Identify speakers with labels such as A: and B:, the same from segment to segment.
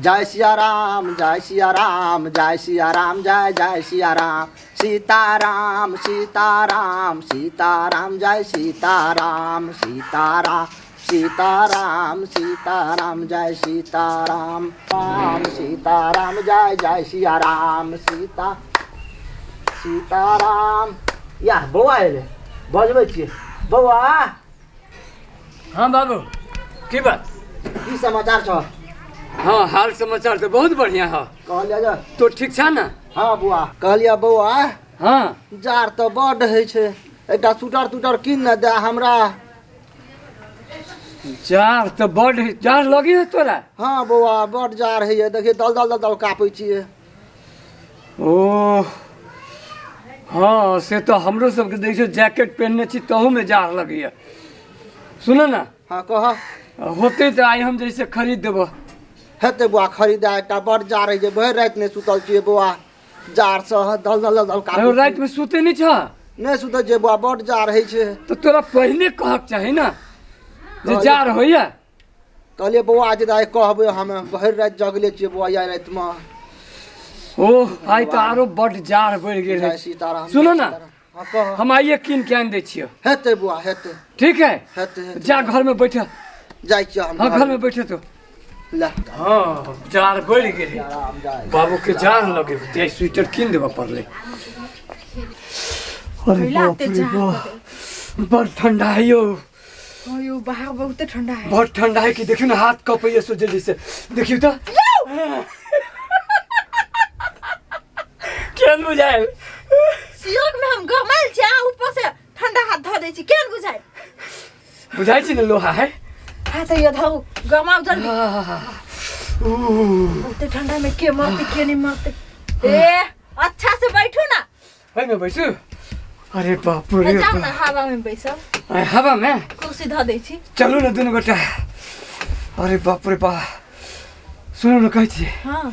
A: जय सिया राम जय सिया राम जय सिया राम जय जय सिया राम सीताराम सीताराम सीताराम जय सीताराम सीताराम सीताराम सीताराम जय सीताराम राम सीताराम जय जय सिया राम सीताराम। या बौआ अयलै बजबै छियै बौआ।
B: हाँ बाबू की बात
A: की समाचार छ?
B: हाँ हाल समाचार तो बहुत बढ़िया है।
A: कहलिया जा
B: तो ठीक छा ना?
A: हाँ बुआ कहलिया बौआ।
B: हाँ
A: जार तो बड है छे एकटा स्वेटर टूटर किन न दे हमरा।
B: जार तो बड़ जार लगी है तोरा?
A: हाँ बौआ बड जार है देखिए दल दल दल दल कापै छियै।
B: ओ हाँ से तो हमरो सबके देखियो जैकेट पहनने छी तहू में जार लगी है। सुनो ना
A: हाँ कह
B: होते तो आई हम जैसे खरीद देबो।
A: हेते बुआ खरीदा एकटा बड जार है जे भरि रात ने सुतल छियै बुआ जार से दल दल दल दल कापै।
B: रात में सुते नहीं छ?
A: नहीं सुतल जे बुआ बड जार है छे।
B: तो तोरा पहले कहक चाही ना जे जार होइया।
A: कहलिए बौआ जे दाई कहबै हम भरि रात जगले छियै बुआ या रात में।
B: ओ आई तो आरो बड जार बढ़ गेल है।
A: सीताराम
B: सुनो ना
A: हाँ कह
B: हम आइए किन के आन दे छियो।
A: हेते बुआ हेते
B: ठीक है
A: हेते
B: जा घर में बैठ।
A: जाय छियै हम।
B: हाँ घर में बैठे तो
A: ला
B: हाँ जार बढ़ गेल
A: राम जाय
B: बाबू के जार लगे ते स्वेटर किन देबा पड़ले। अरे बाप रे बाप बड़ ठंडा है यो।
C: यो बाहर बहुत ठंडा है।
B: बहुत ठंडा है कि देखियो ना हाथ कपैया सो जल्दी से देखियो तो केन बुझाइल?
C: सियोग में हम गरमाइल छी ऊपर से ठंडा हाथ धो दै छी केन बुझाइ?
B: बुझाइ छी ना लोहा है।
C: हां तो ये धो गरमाओ जल्दी। बहुत ठंडा में के मरते के नहीं मरते। ए अच्छा से बैठो ना।
B: है मैं बैठू? अरे बाप रे
C: जाओ ना हवा में बैसो।
B: हवा में
C: कुर्सी धो दै छी।
B: चलो ना दोनों गोटा। अरे बाप रे बाप सुनो ना कहै छी
C: हां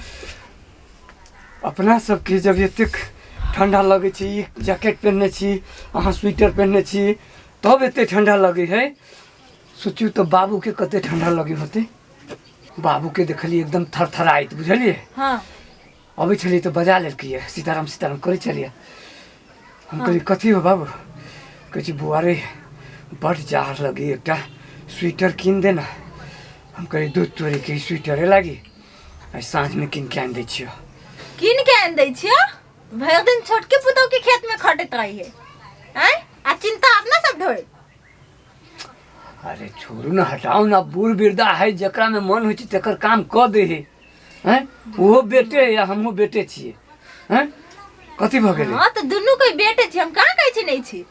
B: अपना सबके जब एतेक ठंडा लगे छी जैकेट पहनने छी अहाँ स्वेटर पहनने छी तब एते ठंडा लगे है। सोचियो तो बाबू के कते ठंडा लगे होते। बाबू के देखली एकदम थरथराइत बुझलिए।
C: हां
B: अभी छली तो बजा लेलकिए सीताराम सीताराम करे चलिए। हम कहली कथी हो बाबू? कहै छी बुआ रे बड़ जार लगी एकटा स्वेटर किन देना। हम कहली दूध तोरे के स्वेटरे लागी आई साँझ में किन के आन दै छियो।
C: किन के आन दै छियो? भर दिन छोटके पुतौ के खेत में खटत रही है हैं आ चिंता अपना सब ढोए।
B: अरे छोड़ू ना हटाओ ना बूढ़ वृद्धा है जकरा में मन हो तकर काम क दे है हैं। वो बेटे है या हमहू बेटे छिए हैं कथी भ गेलै?
C: हां तो दुनू कोई बेटे छी हम कहां कहै छी नहीं छी।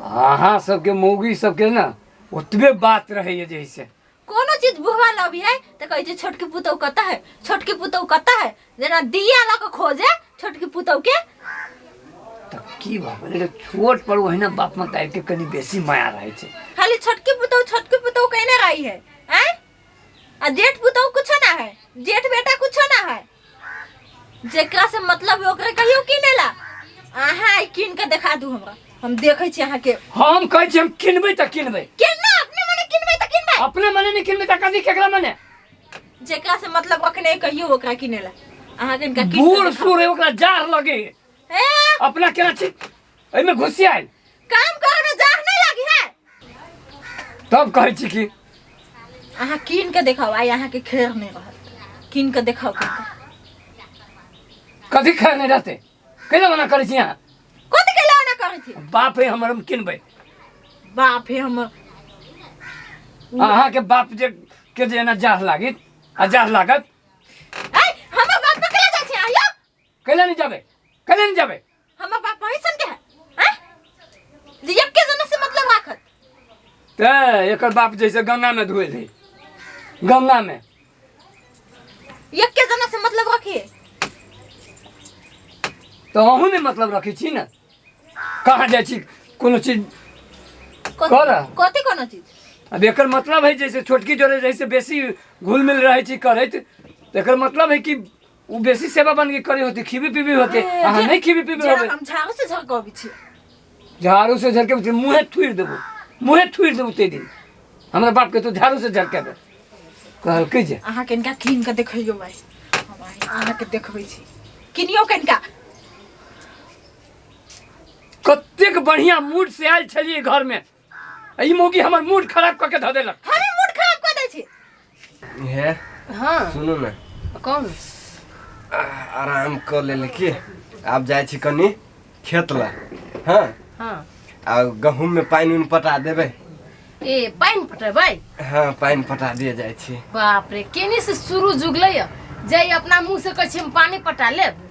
B: अहाँ सबके मौगी सबके ना ओतबे बात रहे है जैसे
C: कोनो चीज बुहवा लबी है तो कहै छै छोटकी पुतौ कता है छोटकी पुतौ कता है जेना दिया ल के खोजे छोटकी पुतौ के।
B: त की भ गेलै छोट पर ओहिना बाप मताई के कनी बेसी माया रहे छै।
C: खाली छोटकी पुतौ कहने रही है हैं आ जेठ पुतौ कुछ ना है जेठ बेटा कुछ ना है। जेकरा से मतलब ओकरे कहियो किनेला आहा किन के देखा दू हमरा हम देखै छी अहाँ के।
B: हम कहै छी हम किनबै त किनबै
C: केना अपने मने किनबै त किनबै
B: अपने मने नहीं किनबै त कथी केकरा मने?
C: जेकरा से मतलब रखने कहियो ओकरा किनेला अहाँ के इनका किन
B: बूढ़ सूढ़ ओकरा जार लगे
C: ए
B: अपना केना छी एमे घुसियाल
C: काम करे में जार नहीं लगी है।
B: तब कहै छी कि
C: अहाँ किन के देखाओ आई अहाँ के खेर नहीं रहत किन के देखाओ
B: कथी खाए नहीं रहते कैला मना करै छी अहाँ?
C: कथि के लाना करे थी?
B: बाप है हमर हम किनबै।
C: बाप है हम
B: अहाँ के बाप जे के जेना जार लागित आ जार लागत
C: ए हमर बाप पकड़ा जा छै आयो
B: कैला नहीं जाबे कैला नहीं जाबे?
C: हमर बाप ऐसन के है हैं जे एक के जना से मतलब राखत।
B: ते एकर बाप जैसे गंगा में धोए रही गंगा में
C: एक के जना से मतलब रखिए
B: तो अहू ने मतलब रखी छी ना कहाँ जाए छी कोनो चीज कर
C: कथि कोनो चीज।
B: अब एकर मतलब है जैसे छोटकी जोड़े जैसे बेसी घुल मिल रहे छी करत तो एकर मतलब है कि वो बेसी सेवा बन के करे होती खीबी पीबी होते अहाँ नहीं खीबी पीबी होबे।
C: हम झाड़ू से झरकबी छी
B: झाड़ू से झरके मुँहे ठुर देबो ते दिन हमरा बाप के तो झाड़ू से झरके दे कहल के जे
C: अहाँ के इनका कीन के देखियो भाई अहाँ के देखबै छी किनियो कनिका
B: कतेक बढ़िया मूड से आयल छलिए घर में ई मोगी हमर मूड खराब करके धऽ देलक
C: हमें मूड खराब कर दै छी
D: हे
C: हां
D: सुनू ना
C: कौन
D: आराम कर ले की आप जाए छी कनी खेत ला हाँ
C: हां
D: आ गहूम में पानी उन पटा देबे
C: ए पानी पटेबै
D: हाँ पानी पटा दिए जाए छी
C: बाप रे केनी से शुरू जुगलै जय अपना मुंह से कहै छी हम पानी पटा लेब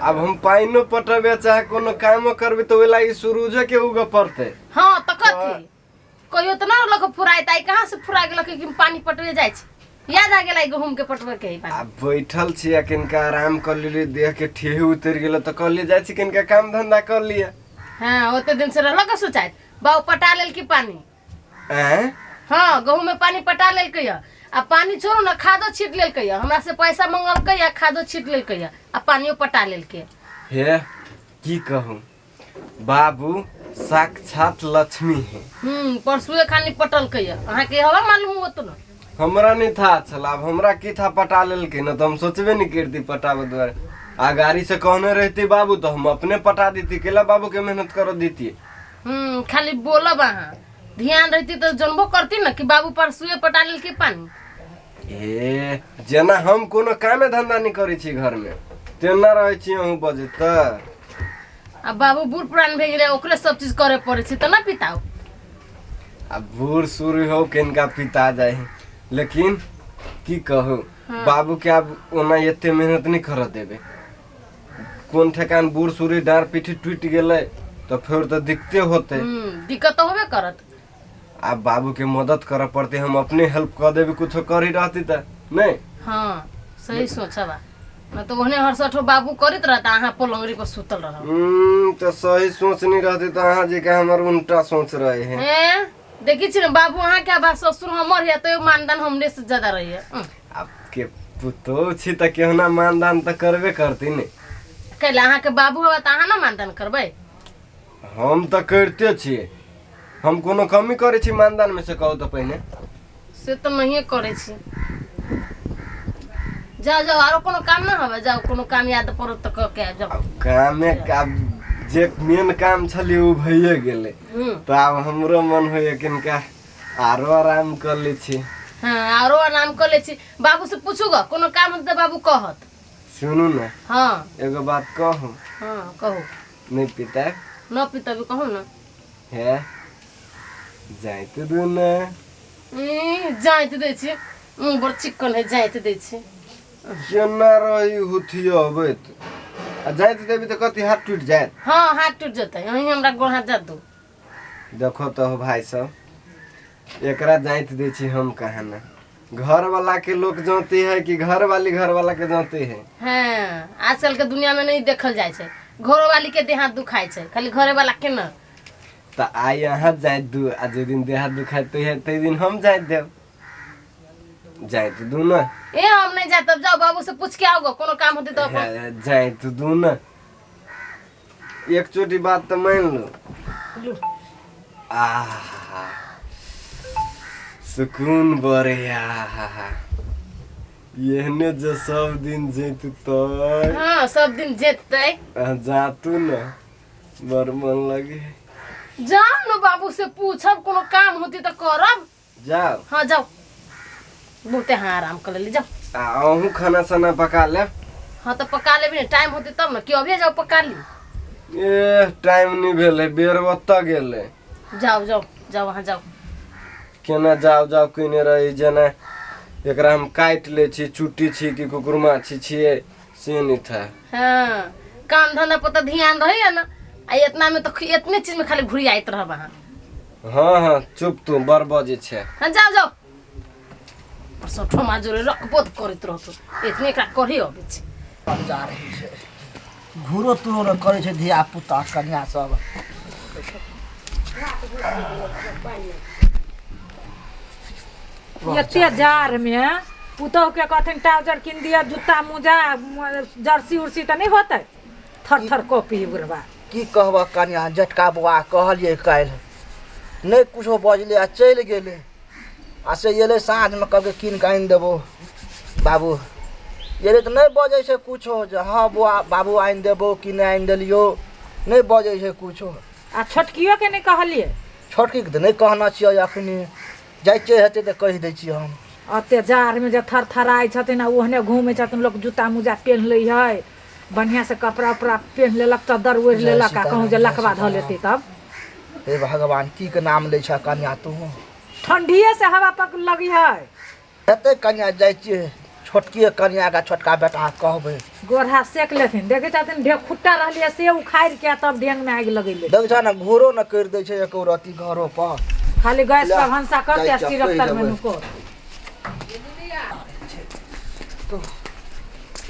D: अब हम पाइनो पटबे चाहे कोनो कामो करबे तो ओला ई सुरूजे के उग पड़ते
C: हां त कथि कहियो त ना लोग फुराइता कहां से फुरा गेल कि पानी पटवे जाय छी याद आ गेलै गहूम के पटवे के पानी
D: अब बैठल छी किनका आराम कर लेली देह के ठेही उतर गेल त कर ले जाए छी किनका काम धंधा कर लिया
C: हां ओते दिन से रहल का सोचाइत बाऊ पटा लेल की पानी
D: हैं
C: हां गहूम में पानी पटा लेल कहिया आ पानी छोड़ो ना खादो छीट लेल कहिया हमरा से पैसा मंगल कहिया खादो छीट लेल कहिया आ पानियो पटा लेल के
D: हे की कहूं बाबू साक्षात लक्ष्मी है
C: परसुए खाली पटल कहिया अहाँ के हवा मालूम होत ना
D: हमरा नहीं था चल अब हमरा की था पटा लेल के न तो हम सोचबे नहीं करती पटावे द्वारा आ गाड़ी से कहने रहती बाबू तो हम अपने पटा देती केला बाबू के मेहनत करो देती
C: खाली बोलब अहाँ ध्यान रहती तो जनबो करती ना कि बाबू परसुए पटा लेल के पानी
D: ए जेना हम कोनो कामे धंधा नहीं करै छी घर में तेना रहै छी अहू बजे त
C: अब बाबू बूढ़ पुरान भे गेले ओकरे सब चीज करे पड़े छै त ना पिताओ
D: अब बूढ़ सूढ़ हो किनका पिता जाए लेकिन की कहू बाबू के अब ओना एते मेहनत नहीं कर देबे कोन ठेकान बूढ़ सूढ़ डार पीठी टूट गेले तो फिर तो दिक्कते होते
C: दिक्कत तो होबे करत
D: अब बाबू के मदद करे पड़ते हम अपने हेल्प कर देबे कुछ कर ही रहती त नहीं
C: हां सही सोचबा न तो ओहने हरसठो बाबू करत रहता अहाँ पलंगरी पर सुतल रह
D: तो सही सोच नहीं रहती तो अहाँ जी का हमर उल्टा सोच रहे हैं
C: हैं देखी छी न बाबू अहाँ के बा ससुर हमर है तो मानदान हमने से ज्यादा रही है
D: आपके पुतो छी त केहना मानदान त करबे करती ने
C: कैला अहाँ के बाबू हवा त अहाँ ना मानदान करबै
D: हम त करते छी हम कोनो कमी करे छी मानदान में से कहू तो पहले
C: से तो नहीं करे छी जाओ जाओ आरो कोनो काम ना हवे जाओ कोनो काम याद पड़ो त क के जाओ
D: कामे का जे मेन काम छली उ भइए गेले तो अब हमरो मन होय किनका आरो आराम कर ले छी
C: हां आरो आराम कर ले छी बाबू से पूछूगा कोनो काम त बाबू कहत
D: सुनू ना
C: हां
D: एगो बात कहूं
C: हां कहू
D: नहीं पिता
C: न पिता भी कहू ना
D: है जाइत दू ना
C: जाइत दै छी बड़ चिकन है जाइत दै छी
D: केना रही हुथियो होबत आ जाइत देबी त कति हाथ टूट जाए
C: हां हाथ टूट जतै यहीं हमरा गोड़ हाथ जा दो
D: देखो तो भाई सब एकरा जाइत दे छी हम कहां ना घर वाला के लोग जानते है कि घर वाला के जानते है
C: हां आजकल के दुनिया में नहीं देखल जाय छै घरो वाली के देह हाथ दुखाय छै खाली घरे वाला के ना
D: त आई यहाँ जाइत दू आ जे दिन देह हाथ दुखाय तो है ते दिन हम जाइत देव जाइत दू ना
C: ए हम नहीं जात तब जाओ बाबू से पूछ के आओगे कोनो काम होते तो
D: जाइत दू ना एक चोटी बात तो मान लो आहा सुकून बरे आहा येहने जो सब दिन जेत तो
C: हां सब दिन जेतै
D: जातू ना बर मन लगे
C: जाओ न बाबू से पूछब कोनो काम होती तो करब
D: जाओ
C: हां जाओ बहुते हाँ आराम कर ले जाओ
D: आहू खाना साना पका ले
C: हाँ तो पका ले भी टाइम होते तब ना क्यों अभी जाओ पका ली
D: ए टाइम नहीं भेले बेर ओत्ता गेले
C: जाओ जाओ जाओ वहाँ जाओ
D: केना जाओ जाओ कने रही जना एकरा हम काट ले छी छुट्टी छी कि कुकुरमा छिए से नहीं था
C: हाँ काम धंधा पर तो ध्यान रही ना आ इतना में तो इतने चीज में खाली घुरी आइत रह वहाँ
D: हाँ हाँ चुप तू बर बजे छे
C: हाँ जाओ जाओ सठो माजोरे रखबोध करत रहतो इतने एकरा करही अबे छै
A: हम जा रही छै घुरो तुरो करे छै धिया पुता कन्या सब
E: एते जार में पुतोह के कहथिन ट्राउजर किन दिया जूता मोजा जर्सी उर्सी त नहीं होतै थर थर कॉपी बुरबा
A: की कहबा कन्या जटका बुआ कहलिए काल नहीं कुछो बजले आ चल गेले आ से एले साँझ में कब कीन के आनि देबो बाबू ये तो नहीं बजे से कुछो जे हाँ बुआ बाबू आइन देबो कि नहीं आइन देलियो नहीं बजे से कुछो।
E: आ छोटकियो के नहीं कहलिए?
A: छोटकी के तो नहीं कहना चाहिए अखनी जाइचे हेतै तो कह दै छियै हम।
E: अते जार में जे थर थराई छथिन आ ओहने घूमे छथिन लोग जूता मुजा पहन लै है बढ़िया से कपड़ा उपड़ा पहन लेलक चद्दर ओढ़ लेलक आ कहूँ जे लखबा धऽ लेतै तब।
A: हे भगवान की के नाम लै छ कन्या तू?
E: ठंडिये से हवा पक लगी है।
A: हेतै कन्या जाइ छियै छोटकी कन्या का छोटका बेटा कहबै
E: गोरहा सेक लेथिन देखे छथिन ढेर खुट्टा रहलिए से उखाड़ के तब डेंग में आगि लगैले।
A: देख छ न घोरो न कर दै छै एको रति घरो पर
E: खाली गैस पर भंसा करते सिरफ्तर में नुको।
A: तो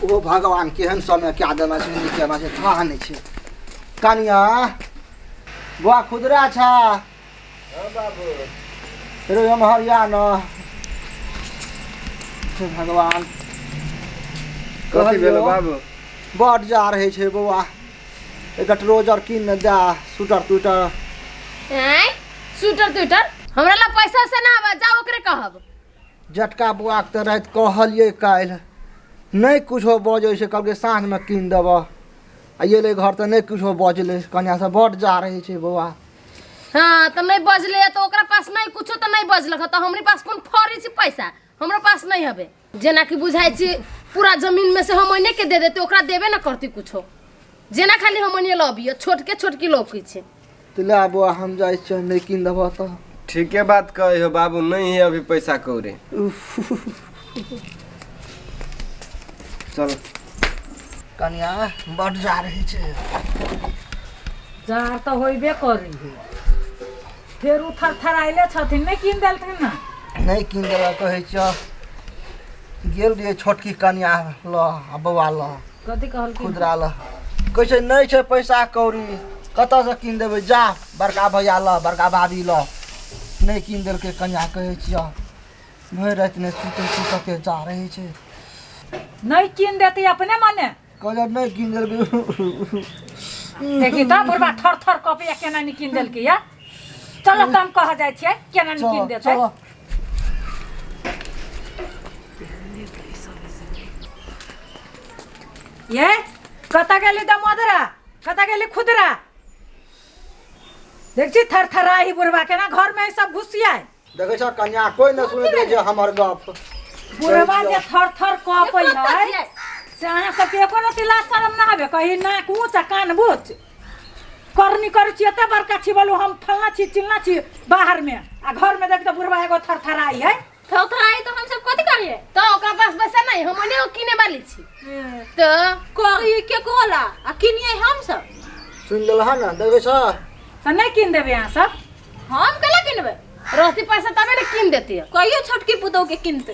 A: ओ भगवान केहन समय क्या देना छै नहीं केना छै था नहीं छै। कन्या बुआ खुदरा छ?
D: हां बाबू
A: रे हम हरिया न हे भगवान
D: कथी भेल बाबू?
A: बड जा रहे छै बौआ एक ट्रोजर कीन न दे स्वेटर टूटर।
C: हैं स्वेटर ट्विटर हमरा ला पैसा से ना आवा जाओ ओकरे कहब।
A: झटका बुआ के तो रात कहलिए काल नहीं कुछो बजे से कल के साँझ में कीन देब आ ये ले घर तो नहीं कुछो बजले कन्या से बड जा रहे छै बौआ।
F: हाँ तो नहीं बजले तो ओकरा पास नहीं कुछो तो नहीं बजलक तो हमरे पास कौन फरी छी पैसा हमरा पास नहीं हबे। जेना कि बुझाई छी पूरा जमीन में से हमने के दे देते ओकरा देबे ना करती कुछो जेना खाली हमने लबियो छोटकी लौकी छे।
A: तो ले बुआ हम जाय छै नहीं कीन देब तो
D: ठीके बात कहे हो बाबू नहीं है अभी पैसा कौरे।
A: चल कन्या बड जा रहे छै।
E: जार तो होइबे करी है फिर उ थर थराइले छथिन नहीं कीन देलथिन ना।
A: नहीं कीन देब कहै छ गेल रहिए छोटकी कन्या ल आ बौआ ल
E: कथी कहल
A: खुदरा ल कहै छै नहीं छै पैसा कौड़ी कतऽ से कीन देबै जा बड़का भैया ल बड़का भाभी ल नहीं कीन देलकै कन्या कहै छियै भरि राति ने सुतते जा रहे छै।
E: नहीं कीन देती अपने मने
A: कहले नहीं कीन देलकै
E: देखी तो बुढ़बा थर थर कपे केना नहीं कीन देलकै या। चलो तो हम कह जाय छियै केना नहीं कीन देतै।
A: चलो
E: ये कता गेली दमोदरा कता गेली खुदरा देख छी थर थरा ही बुढ़बा के ना घर में सब घुसिया
A: देखै छ कन्या कोई न सुनैत रहे छै हमर गप।
E: बुढ़बा जे थर थर कपै है से अहाँ सबके एको रति लाज शरम ना हबे कही नाक ऊँच कान बूच करनी करै छी एते बड़का छी बोलू हम फलना छी चिलना छी बाहर में आ घर में देख तो बुढ़बा एगो थर थराई है।
C: थर थराई तो हम सब कथी करिए
F: तो ओकरा पास पैसा नहीं हमने ओ किने वाली छी तो
C: करिए के कोला आ किनिए हम सब।
A: सुन लेल ह न देखै छ
E: तो नहीं कीन देबे अहाँ सब
C: हम कला किनबे
F: रहती पैसा तबे ने कीन देती है।
C: कहियो छोटकी पुतौ के किनते।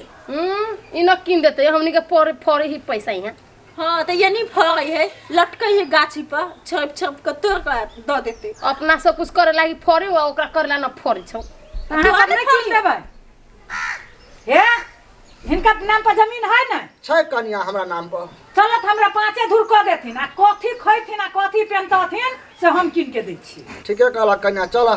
F: इनो कीन देते हमनी के फरे ही पैसा यहाँ।
C: हाँ तो ये नहीं फरे है लटके है गाछी पर छप छप के तोड़ के द देते।
F: अपना सब कुछ करे लागी फरे हुआ ओकरा करला न फरे छौ।
E: अहाँ सब नहीं कीन देबे हे हिनका नाम पर जमीन है ना
A: छै कन्या हमरा नाम पर।
E: चलत हमरा पाँचे धुर कऽ देथिन आ कथी खैथिन आ कथी पेनतथिन से हम कीन के दै छी।
A: ठीके कहला कन्या चल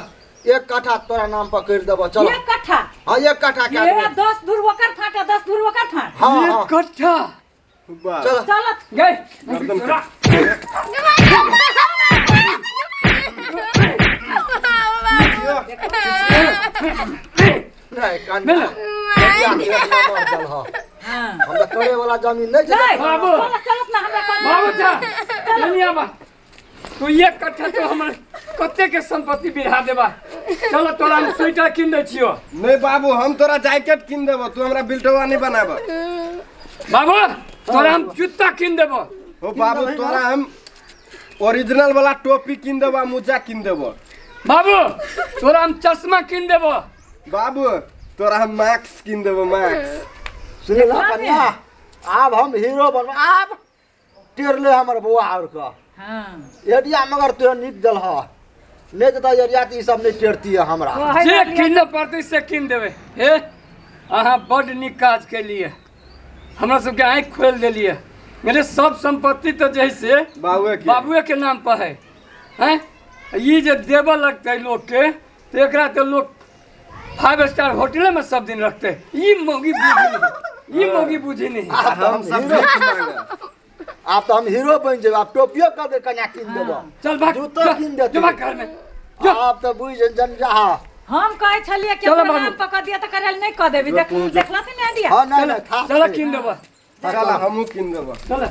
A: एक कट्ठा तोरा नाम पर कर देब चल।
E: एक कट्ठा
A: हां एक कट्ठा के
E: ये 10 धुर ओकर फाटा 10 धुर ओकर फाट।
A: हां
B: एक
A: हां
B: कट्ठा
D: बस
A: चल
E: चलत
B: गई
A: नहीं कन्या चल हां
E: हां
A: हम तो करे वाला जमीन नहीं छै।
E: नहीं
B: बाबू।
E: चलत ना हमरा कह
B: बाबू जा दुनिया बा तू एक कट्ठा तो हमर कत्ते के संपत्ति बिढ़ा देबा। चलो तोरा हम स्वेटर किन दै छियो।
D: नहीं बाबू हम तोरा जैकेट किन देबो तू हमरा बिल्टवा नहीं बनाब।
B: बाबू तोरा हम जूता किन देबो।
D: हो बाबू तोरा हम ओरिजिनल वाला टोपी किन देबो मोजा किन देबो।
B: बाबू तोरा हम चश्मा किन देबो।
D: बाबू तोरा हम मास्क किन देबो मास्क।
A: सुन ल कन्या अब हम हीरो बन अब टेरले हमर बौआ और का
E: हां
A: एडिया मगर तोरा निक दल ह नहीं तो एरिया ई सब नहीं टेरती है हमरा।
B: जे किन पड़तै से किन देबै। हे अहाँ बड नीक काज के लिए हमरा सबके आँखि खोल देलिए। मेरे सब संपत्ति तो जैसे बाबुए के नाम पर है हैं ये जे देबऽ लगतै लोग के तो एकरा तो लोग 5 स्टार होटल में सब दिन रखते। ई मौगी बुझी ये मोगी बुझी नहीं
A: आप तो हम
D: सब
A: हीरो
D: भीख मांगब।
A: आप तो हम हीरो बन जेब आप टोपियो कर दे कन्या किन देबो
B: चल भाग
A: जूतो किन देते
B: जो भाग घर में
A: आप तो बुझ जन जहा
E: हम कहे छलिए कि
B: चलो
E: अपना
B: बाबू।
E: नाम पकड़ दिया तो करे नहीं कह देबी देखला से नहीं दिया
A: हां नहीं नहीं था
B: चलो किन देबो
D: चल हमहू किन देबो
B: चलो